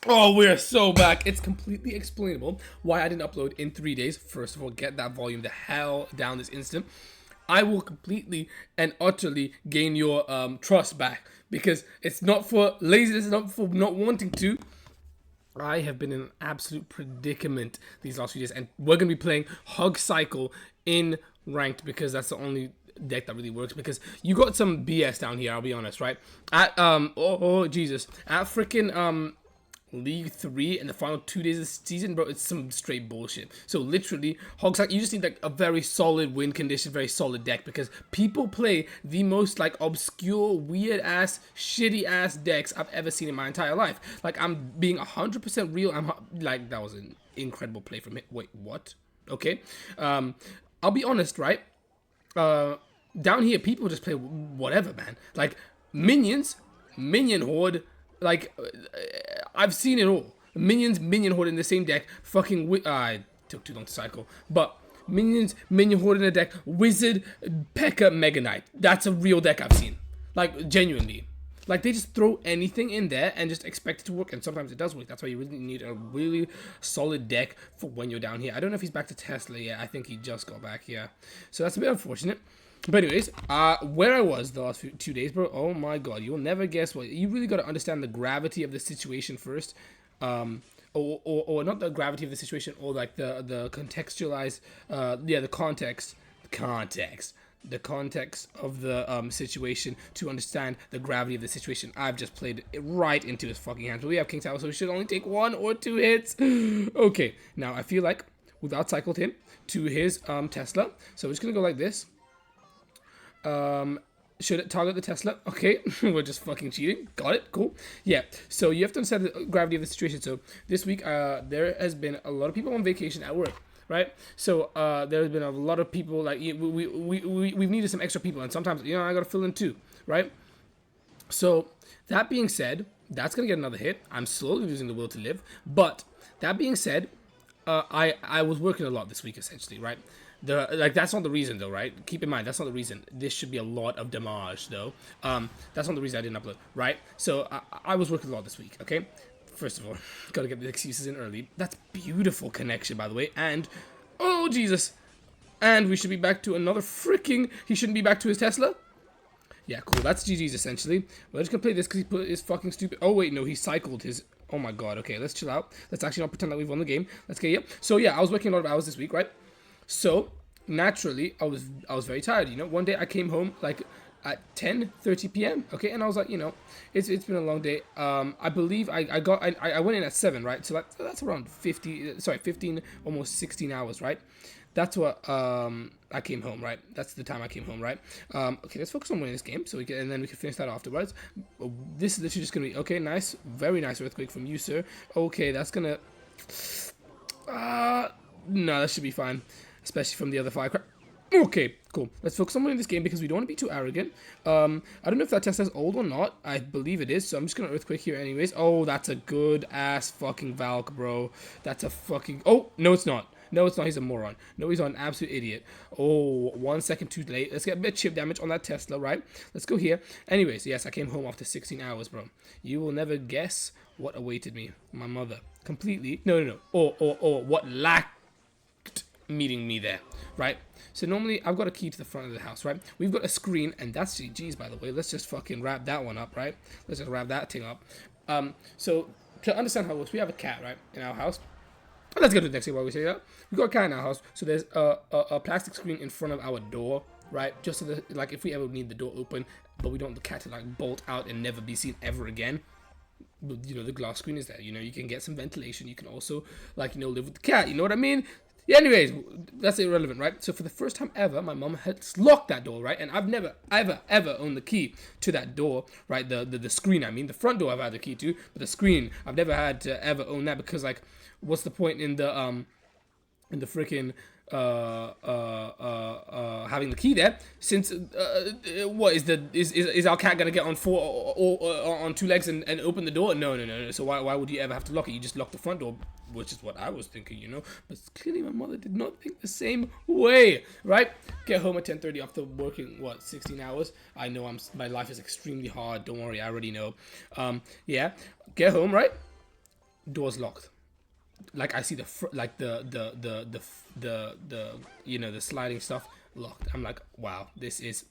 Oh, we're so back. It's completely explainable why I didn't upload in 3 days. First of all, get that volume the hell down this instant. I will completely and utterly gain your trust back because it's not for laziness, it's not for not wanting to. I have been in an absolute predicament these last few days, and we're gonna be playing Hog Cycle in ranked because that's the only deck that really works. Because you got some BS down here. I'll be honest, right? At oh Jesus, at freaking League 3 in the final 2 days of the season, bro, it's some straight bullshit. So literally, Hogshack, you just need like a very solid win condition, very solid deck because people play the most like obscure, weird ass, shitty ass decks I've ever seen in my entire life. Like I'm being 100% real. I'm like that was an incredible play from it. Wait, what? Okay, I'll be honest, right? Down here, people just play whatever, man. Like minions, minion horde, like I've seen it all. Minions, minion horde in the same deck. Fucking I took too long to cycle, but minions, minion horde in a deck. Wizard, P.E.K.K.A, Mega Knight. That's a real deck I've seen. Like genuinely. Like they just throw anything in there and just expect it to work, and sometimes it does work. That's why you really need a really solid deck for when you're down here. I don't know if he's back to Tesla yet. I think he just got back here, so that's a bit unfortunate. But anyways, where I was the last 2 days, bro. Oh my god, you'll never guess what. You really got to understand the gravity of the situation first, or not the gravity of the situation, or like the contextualize, the context of the situation to understand the gravity of the situation. I've just played it right into his fucking hands. But we have King Tower, so we should only take 1 or 2 hits. Okay, now I feel like we've outcycled him to his Tesla, so we're just gonna go like this. Should it target the Tesla? Okay, we're just fucking cheating. Got it. Cool. Yeah. So you have to understand the gravity of the situation. So this week, there has been a lot of people on vacation at work, right? So there has been a lot of people like we've needed some extra people, and sometimes I gotta fill in too, right? So that being said, that's gonna get another hit. I'm slowly losing the will to live. But that being said, I was working a lot this week essentially, right? That's not the reason though, right? Keep in mind that's not the reason. This should be a lot of damage though. That's not the reason I didn't upload, right? So I was working a lot this week. Okay, first of all, gotta get the excuses in early. That's beautiful connection, by the way. And oh Jesus, and we should be back to another freaking. He shouldn't be back to his Tesla. Yeah, cool. That's GG's essentially. We're just gonna play this because he put his fucking stupid. Oh wait, no, he cycled his. Oh my god. Okay, let's chill out. Let's actually not pretend that we've won the game. Let's get yep. So yeah, I was working a lot of hours this week, right? So naturally, I was very tired. One day I came home like at 10:30 p.m. Okay, and I was like, it's been a long day. I believe I went in at 7, right? So that's around 15, almost 16 hours, right? That's what I came home, right? That's the time I came home, right? Okay, let's focus on winning this game, and then we can finish that afterwards. This is literally just gonna be okay. Nice, very nice earthquake from you, sir. Okay, that's gonna. No, that should be fine, especially from the other firecracker. Okay, cool. Let's focus on winning this game because we don't want to be too arrogant. I don't know if that Tesla's old or not. I believe it is, so I'm just gonna earthquake here anyways. Oh, that's a good ass fucking Valk, bro. That's a fucking. Oh, no, it's not. No, it's not. He's a moron. No, he's not an absolute idiot. Oh, 1 second too late. Let's get a bit of chip damage on that Tesla, right? Let's go here. Anyways, yes, I came home after 16 hours, bro. You will never guess what awaited me. My mother. Completely. No. Or what lacked meeting me there, right? So normally I've got a key to the front of the house, right? We've got a screen, and that's GG's, by the way. Let's just fucking wrap that one up, right? Let's just wrap that thing up. So to understand how it works, we have a cat, right, in our house. Let's go to the next thing while we say that. We've got a cat in our house, so there's a plastic screen in front of our door, right? Just so that, like, if we ever need the door open, but we don't want the cat to, like, bolt out and never be seen ever again, the glass screen is there. You can get some ventilation. You can also, like, live with the cat. You know what I mean? Yeah, anyways, that's irrelevant, right? So for the first time ever, my mom has locked that door, right? And I've never, ever owned the key to that door, right? The screen, I mean. The front door I've had the key to, but the screen, I've never had to ever own that because, like, what's the point in the freaking having the key there, since what is our cat gonna get on four or on 2 legs and open the door? No. So why would you ever have to lock it? You just lock the front door, which is what I was thinking, but clearly my mother did not think the same way, right? Get home at 10:30 after working 16 hours. I know my life is extremely hard, don't worry, I already know. Yeah, get home, right? door's locked. Like I see like the you know, the sliding stuff locked. I'm like, wow, is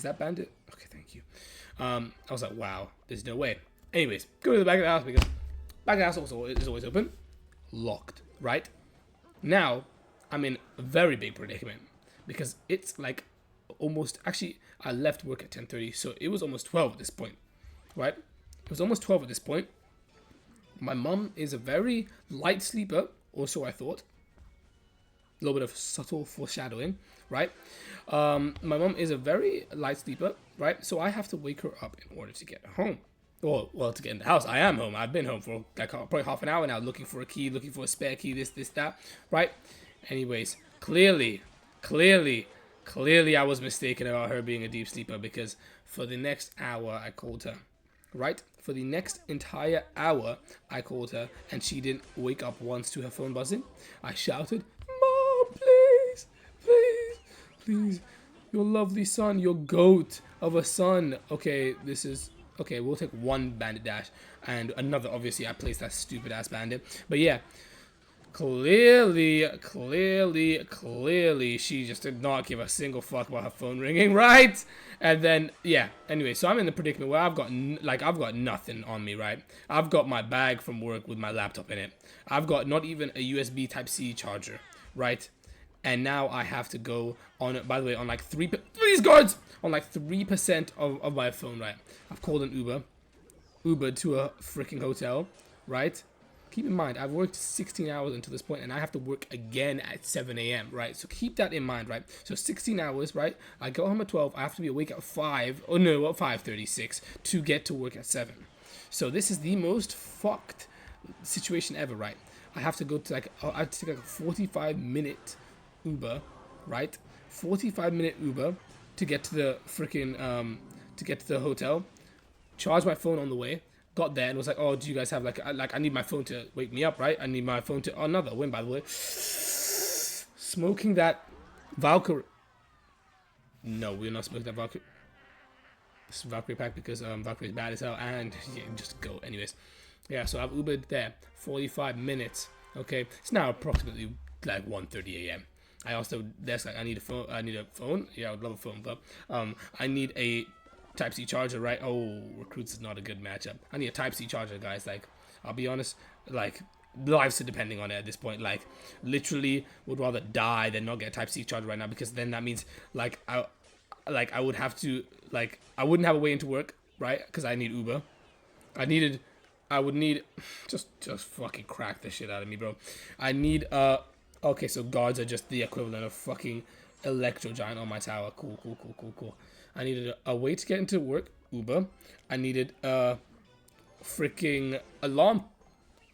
that bandit? Okay, thank you. I was like, wow, there's no way. Anyways, go to the back of the house because back of the house also is always open, locked. Right now, I'm in a very big predicament because it's like almost, actually, I left work at 10:30, so it was almost 12 at this point. Right? It was almost 12 at this point. My mum is a very light sleeper, or so I thought. A little bit of subtle foreshadowing, right? My mum is a very light sleeper, right? So I have to wake her up in order to get home. Or, well, to get in the house. I am home. I've been home for like probably half an hour now, looking for a key, looking for a spare key, this, that, right? Anyways, clearly, I was mistaken about her being a deep sleeper because for the next hour, I called her. Right? For the next entire hour, I called her and she didn't wake up once to her phone buzzing. I shouted, "Mom, please, please, please, your lovely son, your goat of a son." Okay, okay, we'll take one bandit dash and another, obviously, I placed that stupid ass bandit. But yeah, clearly, she just did not give a single fuck about her phone ringing, right? And then, yeah, anyway, so I'm in the predicament where I've got nothing on me, right? I've got my bag from work with my laptop in it. I've got not even a USB Type-C charger, right? And now I have to go on, by the way, on like 3% of my phone, right? I've called an Uber to a freaking hotel, right? Keep in mind, I've worked 16 hours until this point, and I have to work again at 7 a.m., right? So keep that in mind, right? So 16 hours, right? I go home at 12. I have to be awake at 5:36 to get to work at 7. So this is the most fucked situation ever, right? I have to go to I have to take like a 45-minute Uber, right? 45-minute Uber to get to the freaking, to get to the hotel. Charge my phone on the way. Got there and was like, "Oh, do you guys have like I need my phone to wake me up, right? I need my phone to..." Oh, another win, by the way. Smoking that Valkyrie. No, we're not smoking that Valkyrie. This is Valkyrie pack because Valkyrie is bad as hell, and yeah, just go anyways. Yeah, so I've Ubered there 45 minutes. Okay, it's now approximately like 1:30 a.m. I also that's like I need a phone. Yeah, I would love a phone, but I need a Type-C charger, right? Oh, recruits is not a good matchup. I need a Type-C charger, guys. Like, I'll be honest, like, lives are depending on it at this point. Like, literally would rather die than not get a Type-C charger right now, because then that means, like, I would have to, like, I wouldn't have a way into work, right? Because I need Uber. I would need, just fucking crack the shit out of me, bro. I need, okay, so guards are just the equivalent of fucking electro giant on my tower. Cool. I needed a way to get into work, Uber. I needed a freaking alarm,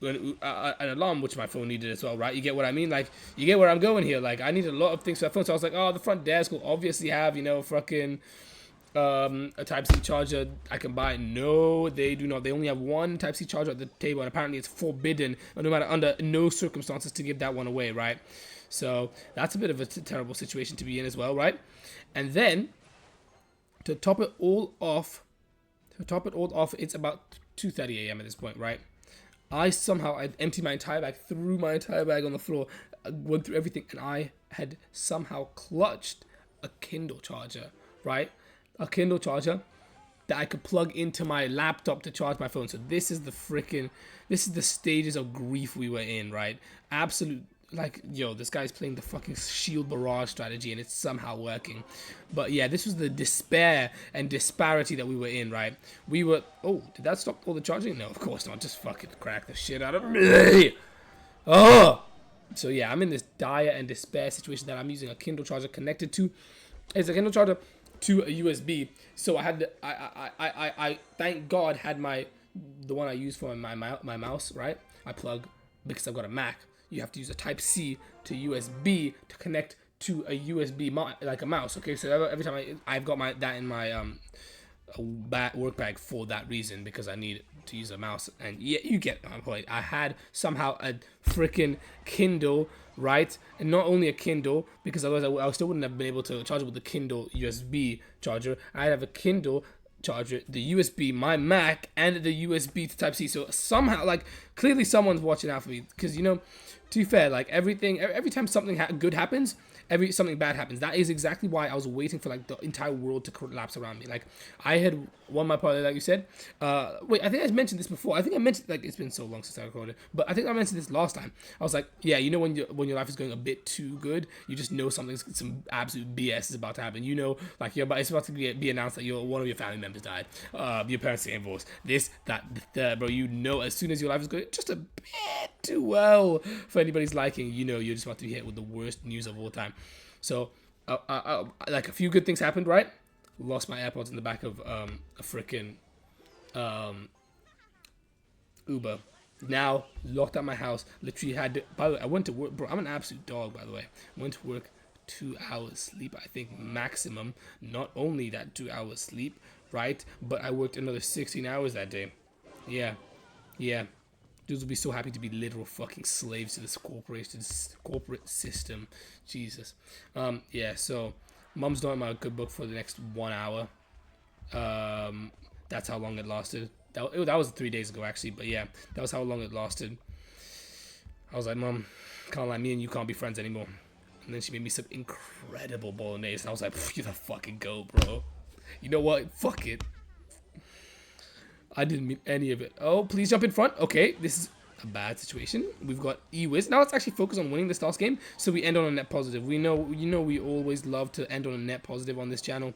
an alarm, which my phone needed as well, right? You get what I mean? Like, you get where I'm going here. Like, I needed a lot of things for that phone. So I was like, oh, the front desk will obviously have, you know, fucking a Type-C charger I can buy. No, they do not. They only have one Type-C charger at the table, and apparently it's forbidden, no matter under no circumstances, to give that one away, right? So that's a bit of a terrible situation to be in as well, right? And then to top it all off, it's about 2:30 a.m. at this point, right? I emptied my entire bag, threw my entire bag on the floor, went through everything, and I had somehow clutched a Kindle charger, right? A Kindle charger that I could plug into my laptop to charge my phone. So this is the stages of grief we were in, right? Absolute, like, yo, this guy's playing the fucking shield barrage strategy and it's somehow working. But yeah, this was the despair and disparity that we were in, right? We were, oh, did that stop all the charging? No, of course not. Just fucking crack the shit out of me. Oh! So yeah, I'm in this dire and despair situation that I'm using a Kindle charger connected to. It's a Kindle charger to a USB. So I had, I thank God had the one I use for my mouse, right? I plug, because I've got a Mac. You have to use a Type-C to USB to connect to a USB like a mouse. Okay, so every time I've got that in my work bag for that reason, because I need to use a mouse. And yeah, you get my point. I had somehow a freaking Kindle, right? And not only a Kindle, because otherwise I still wouldn't have been able to charge it with the Kindle USB charger. I'd have a Kindle charger, the USB, my Mac, and the USB to Type-C. So somehow, like, Clearly, someone's watching out for me because, you know, to be fair, like every time something good happens, something bad happens. That is exactly why I was waiting for like the entire world to collapse around me. Like I had won my party, like you said. Wait, I think I mentioned this before. I think I mentioned, like, it's been so long since I recorded, but I think I mentioned this last time. I was like, yeah, you know, when your life is going a bit too good, you just know some absolute BS is about to happen. You know, like it's about to be announced that one of your family members died, your parents getting divorced, this, that, the third, bro. You know, as soon as your life is going just a bit too well for anybody's liking, you know, you're just about to be hit with the worst news of all time. So, like, a few good things happened, right? Lost my AirPods in the back of a freaking Uber. Now locked out my house. Literally had. By the way, I went to work, bro. I'm an absolute dog, by the way. Went to work, 2 hours sleep, I think, maximum. Not only that 2 hours sleep, right? But I worked another 16 hours that day. Yeah, yeah. Dudes will be so happy to be literal fucking slaves to this corporate system. Jesus. Yeah, so Mum's not in my good book for the next 1 hour. That's how long it lasted. That was 3 days ago, actually, but yeah, that was how long it lasted. I was like, Mom, can't lie, me and you can't be friends anymore. And then she made me some incredible bolognese, and I was like, you the fucking go, bro. You know what? Fuck it. I didn't mean any of it. Oh, please jump in front. Okay, this is a bad situation. We've got E-Wiz. Now let's actually focus on winning this last game, so we end on a net positive. We know, you know, we always love to end on a net positive on this channel.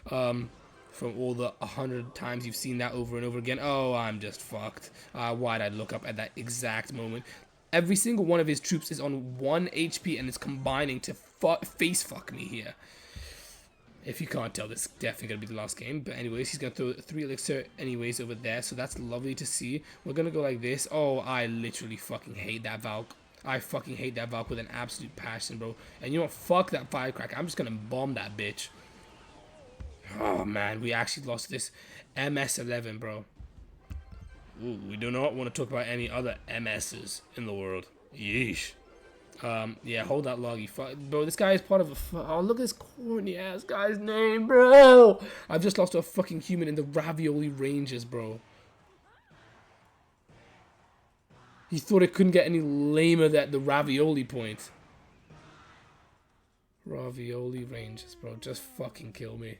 From all the 100 times you've seen that over and over again. Oh, I'm just fucked. Why'd I look up at that exact moment? Every single one of his troops is on 1 HP and it's combining to face fuck me here. If you can't tell, this is definitely going to be the last game. But anyways, he's going to throw 3 elixir anyways over there. So that's lovely to see. We're going to go like this. Oh, I literally fucking hate that Valk. I fucking hate that Valk with an absolute passion, bro. And you know what? Fuck that firecracker. I'm just going to bomb that bitch. Oh, man. We actually lost this MS-11, bro. Ooh, we do not want to talk about any other MSs in the world. Yeesh. Yeah, hold that loggy. Bro, this guy is part of a... Oh, look at this corny ass guy's name, bro. I've just lost to a fucking human in the ravioli ranges, bro. He thought it couldn't get any lamer than the ravioli point. Ravioli ranges, bro. Just fucking kill me.